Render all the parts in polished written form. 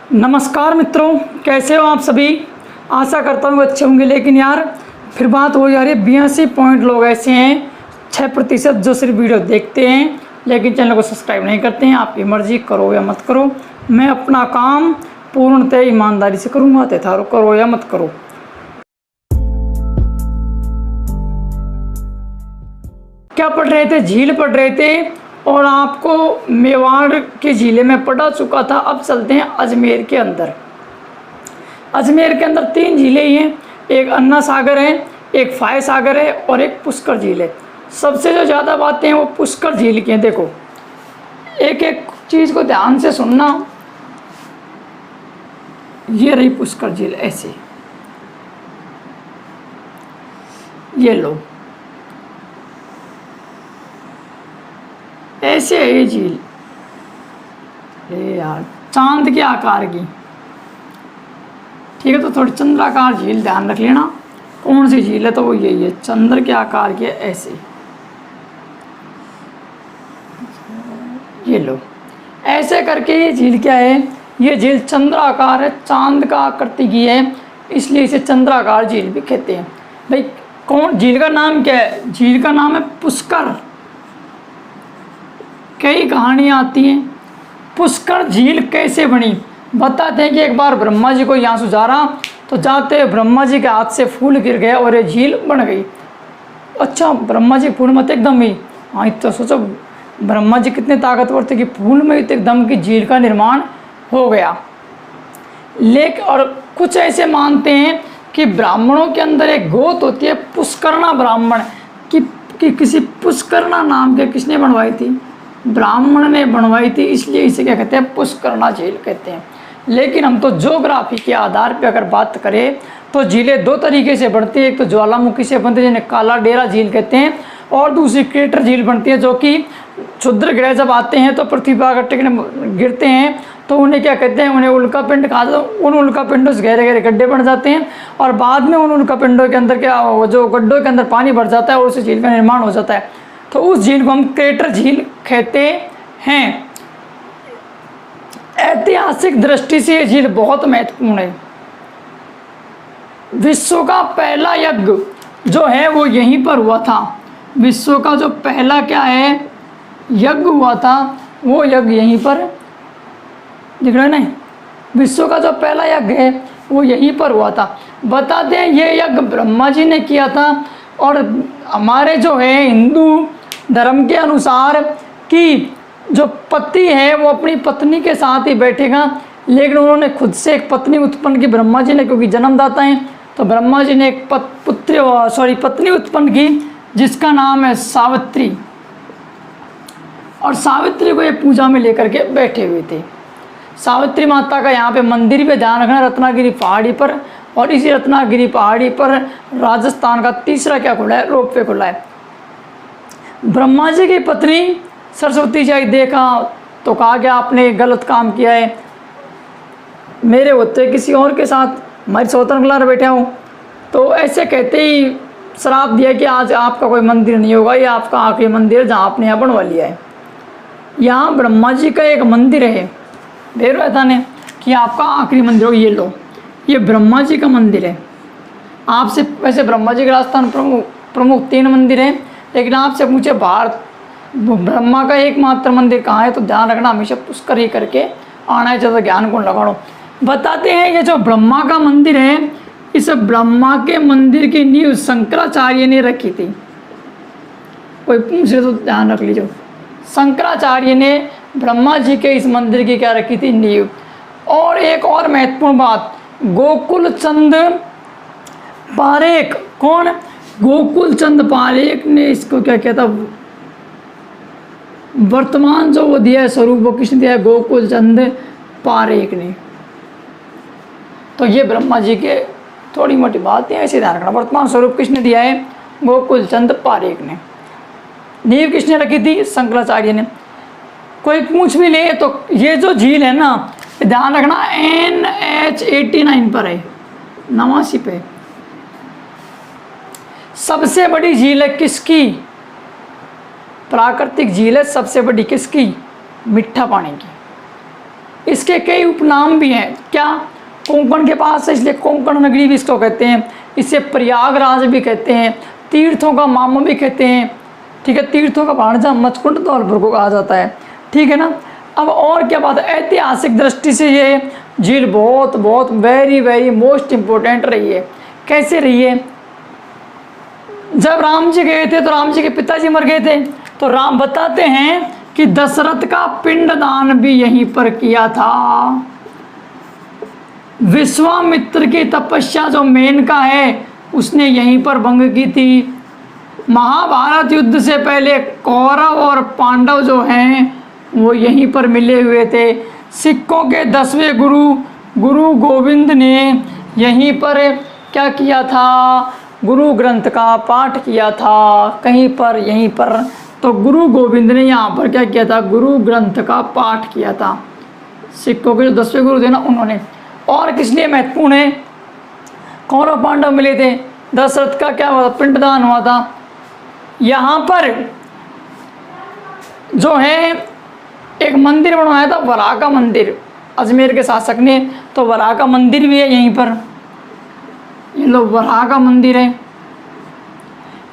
नमस्कार मित्रों, कैसे हो आप सभी। आशा करता हूँ अच्छे होंगे। लेकिन यार फिर बात हो जा रही है 82 पॉइंट लोग ऐसे हैं 6% जो सिर्फ वीडियो देखते हैं लेकिन चैनल को सब्सक्राइब नहीं करते हैं। आपकी मर्जी, करो या मत करो। मैं अपना काम पूर्णतः ईमानदारी से करूँगा, तथा करो या मत करो। क्या पढ़ रहे थे? झील पढ़ रहे थे और आपको मेवाड़ की झीलें में पढ़ा चुका था। अब चलते हैं अजमेर के अंदर। अजमेर के अंदर 3 झीलें ही हैं, एक अन्ना सागर है, एक फाय सागर है और एक पुष्कर झील है। सबसे जो ज़्यादा बातें हैं वो पुष्कर झील की हैं। देखो, एक एक चीज़ को ध्यान से सुनना। ये रही पुष्कर झील, ऐसे ये लो, ऐसे है ये झील। अरे यार, चांद के आकार की, ठीक है। तो थोड़ी चंद्राकार झील ध्यान रख लेना। कौन सी झील है? तो वो यही है, चंद्र के आकार की है, ऐसे। ये लो, ऐसे करके ये झील क्या है? ये झील चंद्राकार है, चांद का आकृति की है, इसलिए इसे चंद्राकार झील भी कहते हैं। भाई कौन झील का नाम क्या है? झील का नाम है पुष्कर। कई कहानियाँ आती हैं। पुष्कर झील कैसे बनी? बताते हैं कि एक बार ब्रह्मा जी को यहाँ से जा रहा तो जाते ब्रह्मा जी के हाथ से फूल गिर गया और ये झील बन गई। अच्छा, ब्रह्मा जी फूल मत एकदम ही, हाँ तो सोचो ब्रह्मा जी कितने ताकतवर थे कि फूल में एकदम की झील का निर्माण हो गया। लेकिन और कुछ ऐसे मानते हैं कि ब्राह्मणों के अंदर एक गोत होती है पुष्करणा ब्राह्मण कि किसी पुष्करणा नाम के किसने बनवाई थी? ब्राह्मण ने बनवाई थी, इसलिए इसे क्या कहते हैं? पुष्करणा झील कहते हैं। लेकिन हम तो ज्योग्राफी के आधार पर अगर बात करें तो झीलें 2 तरीके से बनती है। एक तो ज्वालामुखी से बनती है जिन्हें काला डेरा झील कहते हैं, और दूसरी क्रेटर झील बनती है जो कि क्षुद्र ग्रह जब आते हैं तो पृथ्वी पर अगर टिकने गिरते हैं तो उन्हें क्या कहते हैं? उन्हें उल्का पिंड कहा जाता है। उन उल्का पिंडों से गहरे गहरे गड्ढे बन जाते हैं और बाद में उन उल्का पिंडों के अंदर क्या, जो गड्ढों के अंदर पानी भर जाता है और उस झील का निर्माण हो जाता है। तो उस झील को हम क्रेटर झील कहते हैं। ऐतिहासिक दृष्टि से ये झील बहुत महत्वपूर्ण है। विश्व का पहला यज्ञ जो है वो यहीं पर हुआ था। विश्व का जो पहला क्या है यज्ञ हुआ था वो यज्ञ यहीं पर दिख रहा है ना। विश्व का जो पहला यज्ञ है वो यहीं पर हुआ था। बता दें ये यज्ञ ब्रह्मा जी ने किया था। और हमारे जो है हिंदू धर्म के अनुसार कि जो पति है वो अपनी पत्नी के साथ ही बैठेगा, लेकिन उन्होंने खुद से एक पत्नी उत्पन्न की ब्रह्मा जी ने, क्योंकि जन्मदाता हैं। तो ब्रह्मा जी ने एक पत्नी उत्पन्न की जिसका नाम है सावित्री, और सावित्री को ये पूजा में लेकर के बैठे हुए थे। सावित्री माता का यहाँ पे मंदिर पे ध्यान रखना, रत्नागिरी पहाड़ी पर। और इसी रत्नागिरी पहाड़ी पर राजस्थान का तीसरा क्या खुला है? रोपवे खुला है। ब्रह्मा जी की पत्नी सरस्वती जी देखा तो कहा गया आपने गलत काम किया है, मेरे होते किसी और के साथ मैं स्वतंत्र बैठा हूँ। तो ऐसे कहते ही श्राप दिया कि आज आपका कोई मंदिर नहीं होगा, ये आपका आखिरी मंदिर जहाँ आपने यहाँ बनवा लिया है। यहाँ ब्रह्मा जी का एक मंदिर है, देर रहता ने कि आपका आखिरी मंदिर हो। ये लो, ये ब्रह्मा जी का मंदिर है। आपसे वैसे ब्रह्मा जी के राजस्थान प्रमुख 3 मंदिर हैं, लेकिन आपसे पूछे भारत ब्रह्मा का एकमात्र मंदिर कहाँ है तो ध्यान रखना हमेशा पुष्कर ही करके आना है, ज़्यादा ज्ञान को लगाओ। बताते हैं ये जो ब्रह्मा का मंदिर है, इस ब्रह्मा के मंदिर की नींव शंकराचार्य ने रखी थी। कोई पूछे तो ध्यान रख लीजिए, शंकराचार्य ने ब्रह्मा जी के इस मंदिर की क्या रखी थी? नींव। और एक और महत्वपूर्ण बात, गोकुल चंद पारेख, कौन? गोकुल चंद पारेख ने इसको क्या किया था? वर्तमान जो वो दिया है स्वरूप वो किसने दिया है? गोकुल चंद पारेख ने। तो ये ब्रह्मा जी के थोड़ी मोटी बात है, ऐसे ध्यान रखना। वर्तमान स्वरूप किसने दिया है? गोकुल चंद पारेख ने। नींव किसने रखी थी? शंकराचार्य ने। कोई पूछ भी ले तो ये जो झील है ना, ध्यान रखना NH 89 पर है, 89 पे। सबसे बड़ी झील है किसकी? प्राकृतिक झील है सबसे बड़ी किसकी? मीठा पानी की। इसके कई उपनाम भी हैं। क्या? कोंकण के पास है इसलिए कोंकण नगरी भी इसको कहते हैं, इसे प्रयागराज भी कहते हैं, तीर्थों का मामा भी कहते हैं। ठीक है, तीर्थों का भाणजा मचकुंड धौलपुर को कहा जाता है। ठीक है ना। अब और क्या बात है, ऐतिहासिक दृष्टि से ये झील बहुत बहुत वेरी वेरी मोस्ट इम्पोर्टेंट रही है। कैसे रही है? जब राम जी गए थे तो राम जी के पिताजी मर गए थे, तो राम बताते हैं कि दशरथ का पिंडदान भी यहीं पर किया था। विश्वामित्र की तपस्या जो मेनका है उसने यहीं पर भंग की थी। महाभारत युद्ध से पहले कौरव और पांडव जो हैं वो यहीं पर मिले हुए थे। सिखों के 10वें गुरु गोविंद ने यहीं पर क्या किया था? गुरु ग्रंथ का पाठ किया था। कहीं पर? यहीं पर। तो गुरु गोविंद ने यहाँ पर क्या किया था? गुरु ग्रंथ का पाठ किया था। सिखों के जो 10वें गुरु थे ना उन्होंने। और किस लिए महत्वपूर्ण है? कौरव पांडव मिले थे, दशरथ का क्या हुआ? पिंडदान हुआ था। यहाँ पर जो है एक मंदिर बनवाया था, वराह का मंदिर, अजमेर के शासक ने। तो वराह का मंदिर भी है यहीं पर। ये लो वराह का मंदिर है।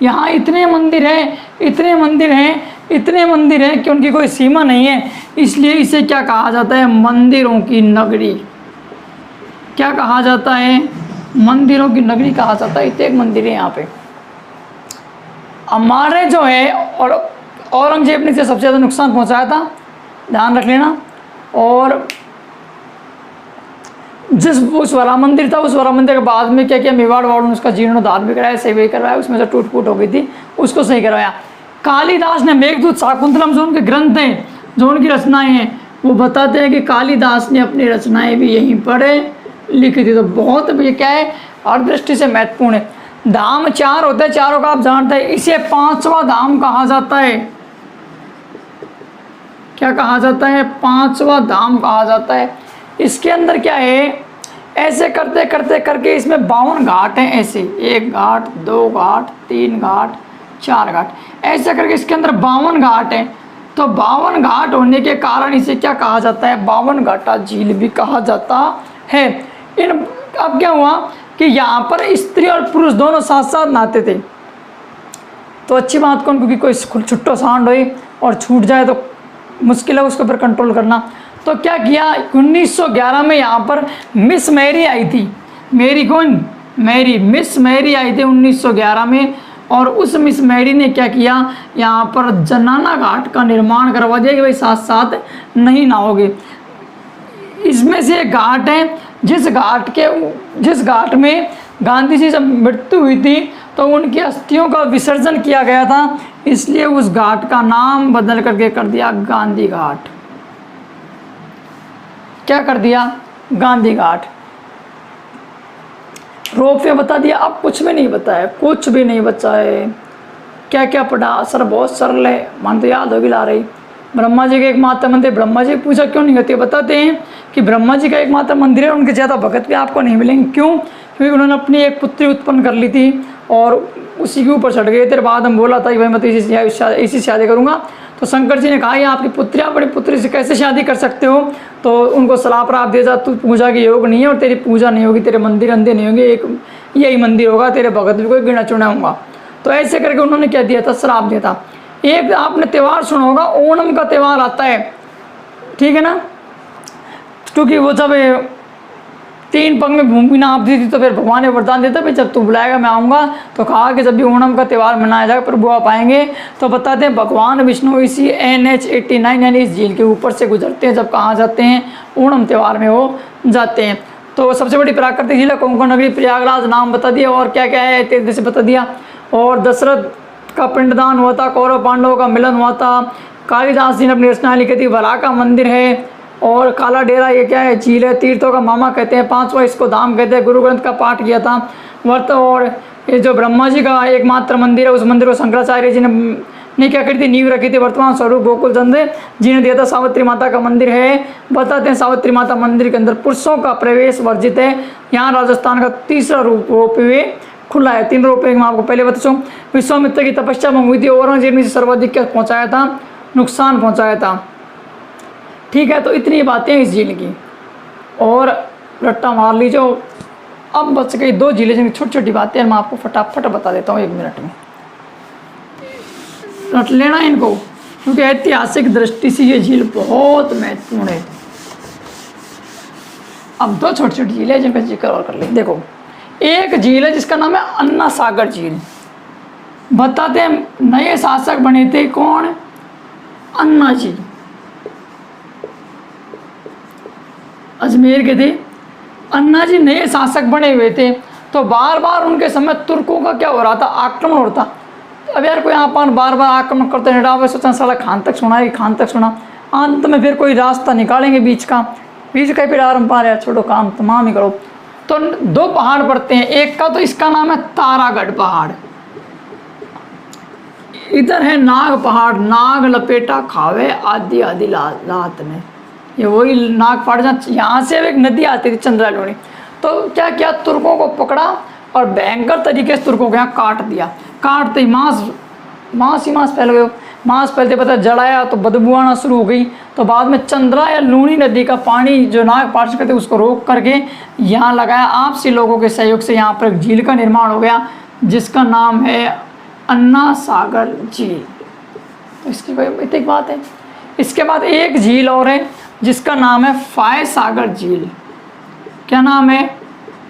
यहाँ इतने मंदिर हैं, इतने मंदिर हैं, इतने मंदिर हैं कि उनकी कोई सीमा नहीं है। इसलिए इसे क्या कहा जाता है? मंदिरों की नगरी। क्या कहा जाता है? मंदिरों की नगरी कहा जाता है। इतने मंदिर है यहाँ पे। हमारे जो है और औरंगजेब ने इसे सबसे ज़्यादा नुकसान पहुँचाया था, ध्यान रख लेना। और जिस उस वरा मंदिर था, उस वरा मंदिर के बाद में क्या किया? मेवाड़ वालों ने उसका जीर्णोद्धार भी कराया, सेवा करवाया, उसमें से टूट फूट हो गई थी उसको सही करवाया। कालिदास ने मेघदूत शाकुंतलम जो उनके ग्रंथ हैं, जो उनकी रचनाएं हैं, वो बताते हैं कि कालिदास ने अपनी रचनाएं भी यहीं पर लिखी थी। तो बहुत ये क्या है? हर दृष्टि से महत्वपूर्ण है। धाम 4 होते हैं, चारों का आप जानते हैं। इसे 5वां धाम कहा जाता है। क्या कहा जाता है? 5वां धाम कहा जाता है। इसके अंदर क्या है? ऐसे करते करते करके इसमें 52 घाट हैं। ऐसे 1 घाट, 2 घाट, 3 घाट, 4 घाट, ऐसे करके इसके अंदर 52 घाट हैं। तो 52 घाट होने के कारण इसे क्या कहा जाता है? 52 घाटा झील भी कहा जाता है। अब क्या हुआ कि यहाँ पर स्त्री और पुरुष दोनों साथ साथ नहाते थे। तो अच्छी बात कौन, क्योंकि कोई छुट्टो सांड हो और छूट जाए तो मुश्किल है उसके ऊपर कंट्रोल करना। तो क्या किया? 1911 में यहाँ पर मिस मैरी आई थी। मैरी कौन? मैरी, मिस मैरी आई थी 1911 में। और उस मिस मैरी ने क्या किया? यहाँ पर जनाना घाट का निर्माण करवा दिया कि भाई साथ साथ नहीं नहाओगे। इसमें से एक घाट है जिस घाट में गांधी जी जब मृत्यु हुई थी तो उनकी अस्थियों का विसर्जन किया गया था, इसलिए उस घाट का नाम बदल करके कर दिया गांधी घाट। क्या कर दिया? गांधी घाट। रोपवे बता दिया। अब कुछ भी नहीं बताया, कुछ भी नहीं बचा है। क्या क्या पढ़ा? सर बहुत सरल है, मन तो याद होगी ला रही। ब्रह्मा जी का एकमात्र मंदिर, ब्रह्मा जी की पूजा क्यों नहीं होती? बताते हैं कि ब्रह्मा जी का एकमात्र मंदिर है, उनके ज़्यादा भगत भी आपको नहीं मिलेंगे। क्यों? क्योंकि उन्होंने अपनी एक पुत्री उत्पन्न कर ली थी और उसी के ऊपर चढ़ गए थे। बाद हम बोला था कि भाई मैं तो इसी शादी करूँगा। तो शंकर जी ने कहा ये आपकी पुत्री, आप अपनी पुत्री से कैसे शादी कर सकते हो? तो उनको सलाह प्राप्त दिया जा, तू पूजा के योग नहीं है और तेरी पूजा नहीं होगी, तेरे मंदिर अंधे नहीं होंगे, एक यही मंदिर होगा, तेरे भगत भी कोई गिना चुना होगा। तो ऐसे करके उन्होंने क्या दिया था? श्राप दिया था। एक आपने त्यौहार सुना होगा, ओणम का त्यौहार आता है, ठीक है ना? क्योंकि वो जब 3 पग में भूमि नापती थी तो फिर भगवान ने वरदान देता भाई जब तू बुलाएगा मैं आऊँगा। तो कहा कि जब भी ओणम का त्यौहार मनाया जाएगा प्रभु आप आएंगे। तो बताते हैं भगवान विष्णु इसी NH89 यानी इस झील के ऊपर से गुजरते हैं। जब कहाँ जाते हैं? ओणम त्यौहार में वो जाते हैं। तो सबसे बड़ी प्राकृतिक झील है कोंकण नगरी, प्रयागराज नाम बता दिया। और क्या क्या है तेरे से बता दिया। और दशरथ का पिंडदान हुआ था, कौरव पांडवों का मिलन हुआ था, कालिदास जी ने अपनी रचना लिखी थी, वराह का मंदिर है। और काला डेरा ये क्या है? झील है, तीर्थों का मामा कहते हैं, 5वां इसको धाम कहते हैं। गुरु ग्रंथ का पाठ किया था वर्त। और ये जो ब्रह्मा जी का एकमात्र मंदिर है उस मंदिर को शंकराचार्य जी ने क्या करी थी? नींव रखी थी। वर्तमान स्वरूप गोकुल चंद जी ने दिया था। सावित्री माता का मंदिर है। बताते हैं सावित्री माता मंदिर के अंदर पुरुषों का प्रवेश वर्जित है। यहाँ राजस्थान का 3रा रोपवे खुला है। 3 रोपवे मैं आपको पहले बता चुका। विश्वामित्र की तपस्या में हुई थी, औरंगजेब ने सर्वाधिक क्या पहुँचाया था? नुकसान पहुँचाया था, ठीक है, तो इतनी बातें इस झील की। और रट्टा मार लीजिए। अब बच गई 2 झीलें जिनकी छोटी छोटी बातें मैं आपको फटाफट बता देता हूँ 1 मिनट में। रट लेना इनको, क्योंकि ऐतिहासिक दृष्टि से ये झील बहुत महत्वपूर्ण है। अब 2 छोटी छोटी झीलें जिनका जिक्र और कर ले। देखो, एक झील है जिसका नाम है अन्ना सागर झील। बताते हैं नए शासक बने थे कौन? अन्ना जी, अजमेर के थे। अन्ना जी नए शासक बने हुए थे, तो बार बार उनके समय तुर्कों का क्या हो रहा था? आक्रमण हो रहा था। अब यार कोई यहाँ पर बार बार आक्रमण करते हैं, सोचना साला खान तक सुना है, खान तक सुना। अंत में फिर कोई रास्ता निकालेंगे बीच का फिर आरम पा रहे, छोड़ो काम तमाम ही करो। तो 2 पहाड़ पड़ते हैं, एक का तो इसका नाम है तारागढ़ पहाड़, इधर है नाग पहाड़, नाग लपेटा खावे आदि आदि लात में। ये वही नाग पहाड़ जहाँ यहाँ से एक नदी आती थी चंद्रालोनी। तो क्या किया, तुर्कों को पकड़ा और भयंकर तरीके से तुर्कों को यहाँ काट दिया। काटते ही मांस फैल गए। मांस फैलते पता जलाया तो बदबू आना शुरू हो गई। तो बाद में चंद्रा या लूनी नदी का पानी जो नाग पहाड़ से कहते उसको रोक करके यहाँ लगाया। आपसी लोगों के सहयोग से यहाँ पर एक झील का निर्माण हो गया जिसका नाम है अन्ना सागर झील। तो इसकी कोई इतनी बात है। इसके बाद एक झील और है जिसका नाम है फाय सागर झील। क्या नाम है?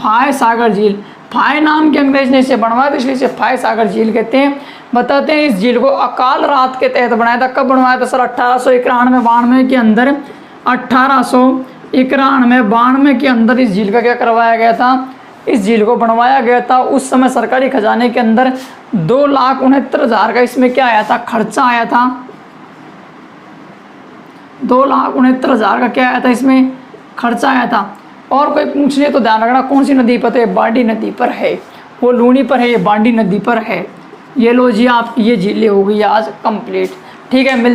फाय सागर झील। फाय नाम के अंग्रेज ने इसे बनवाया तो इसलिए इसे फाय सागर झील कहते हैं। बताते हैं इस झील को अकाल रात के तहत बनाया था। कब बनवाया था सर? 1891-92 के अंदर। 1891-92 के अंदर इस झील का क्या करवाया गया था? इस झील को बनवाया गया था। उस समय सरकारी खजाने के अंदर 2,69,000 का इसमें क्या आया था? खर्चा आया था। 2,69,000 का क्या आया था? इसमें खर्चा आया था। और कोई पूछ ले तो ध्यान रखना कौन सी नदी पर? तो ये बांडी नदी पर है। वो लूनी पर है, ये बांडी नदी पर है। ये लो जी, आपकी ये झीलें हो गई आज कंप्लीट। ठीक है,